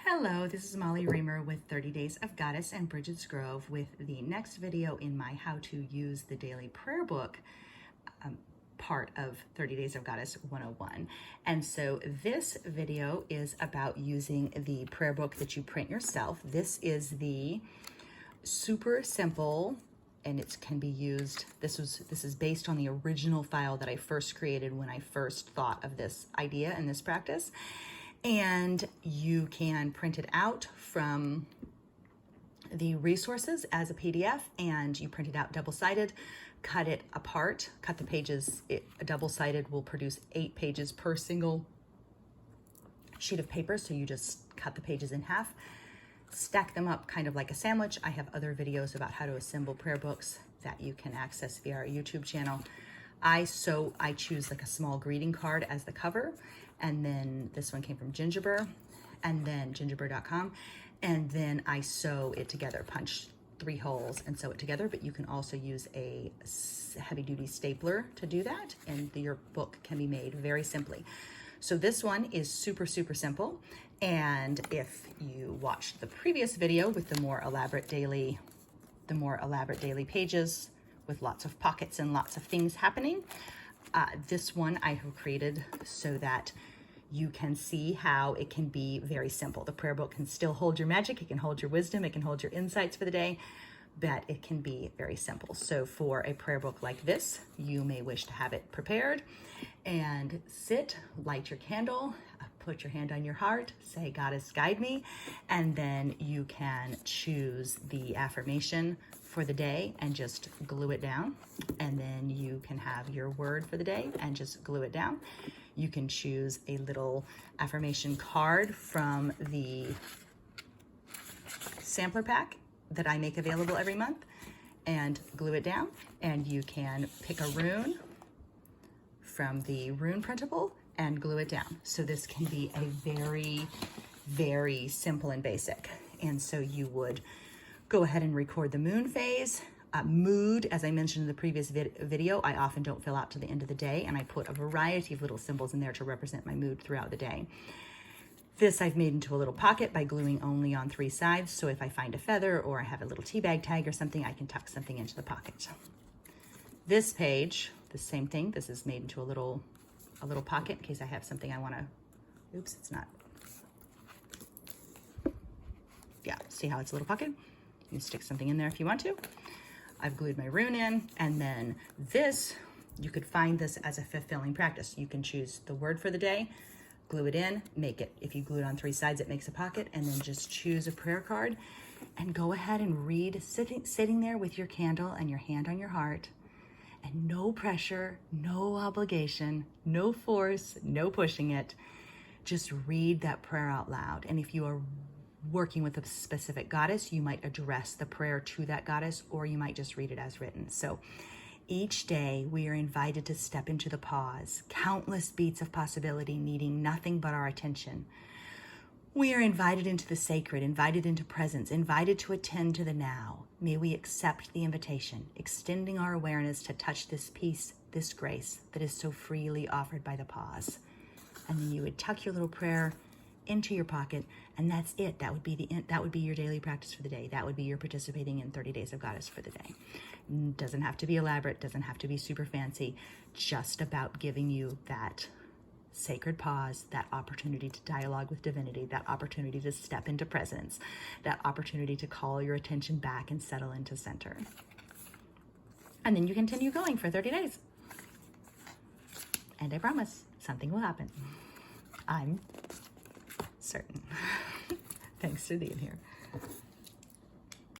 Hello, this is Molly Raymer with 30 Days of Goddess and Bridget's Grove with the next video in my how to use the daily prayer book part of 30 Days of Goddess 101. And so this video is about using the prayer book that you print yourself. This is the super simple, and it can be used, this is based on the original file that I first created when I first thought of this idea and this practice. And you can print it out from the resources as a PDF, and you print it out double-sided, cut it apart, cut the pages. A double-sided will produce 8 pages per single sheet of paper, so you just cut the pages in half, stack them up kind of like a sandwich. I have other videos about how to assemble prayer books that you can access via our YouTube channel. I choose like a small greeting card as the cover, and then this one came from Gingerbread, and then gingerbread.com, and then I sew it together, punch 3 holes and sew it together. But you can also use a heavy-duty stapler to do that, and your book can be made very simply. So this one is super simple, and if you watched the previous video with the more elaborate daily pages with lots of pockets and lots of things happening, this one I have created so that you can see how it can be very simple. The prayer book can still hold your magic, it can hold your wisdom, it can hold your insights for the day, but it can be very simple. So for a prayer book like this, you may wish to have it prepared and sit, light your candle, put your hand on your heart, say, Goddess, guide me, and then you can choose the affirmation for the day and just glue it down. And then you can have your word for the day and just glue it down. You can choose a little affirmation card from the sampler pack that I make available every month and glue it down. And you can pick a rune from the rune printable and glue it down. So this can be a very simple and basic. And so you would go ahead and record the moon phase. Mood, as I mentioned in the previous video, I often don't fill out to the end of the day, and I put a variety of little symbols in there to represent my mood throughout the day. This I've made into a little pocket by gluing only on 3 sides, so if I find a feather or I have a little tea bag tag or something, I can tuck something into the pocket. This page, the same thing. This is made into a little pocket in case I have something I want to, oops, it's not. Yeah, see how it's a little pocket? You can stick something in there if you want to. I've glued my rune in, and then this, you could find this as a fulfilling practice. You can choose the word for the day, glue it in, make it, if you glue it on 3 sides, it makes a pocket, and then just choose a prayer card and go ahead and read, sitting there with your candle and your hand on your heart, and no pressure, no obligation, no force, no pushing it. Just read that prayer out loud. And if you are working with a specific goddess, you might address the prayer to that goddess, or you might just read it as written. So each day we are invited to step into the pause, countless beats of possibility needing nothing but our attention. We are invited into the sacred, invited into presence, invited to attend to the now. May we accept the invitation, extending our awareness to touch this peace, this grace that is so freely offered by the pause. And then you would tuck your little prayer into your pocket, and that's it. That would be your daily practice for the day. That would be your participating in 30 Days of Goddess for the day. Doesn't have to be elaborate, doesn't have to be super fancy, just about giving you that sacred pause, that opportunity to dialogue with divinity, that opportunity to step into presence, that opportunity to call your attention back and settle into center. And then you continue going for 30 days. And I promise something will happen. I'm certain. Thanks for being here.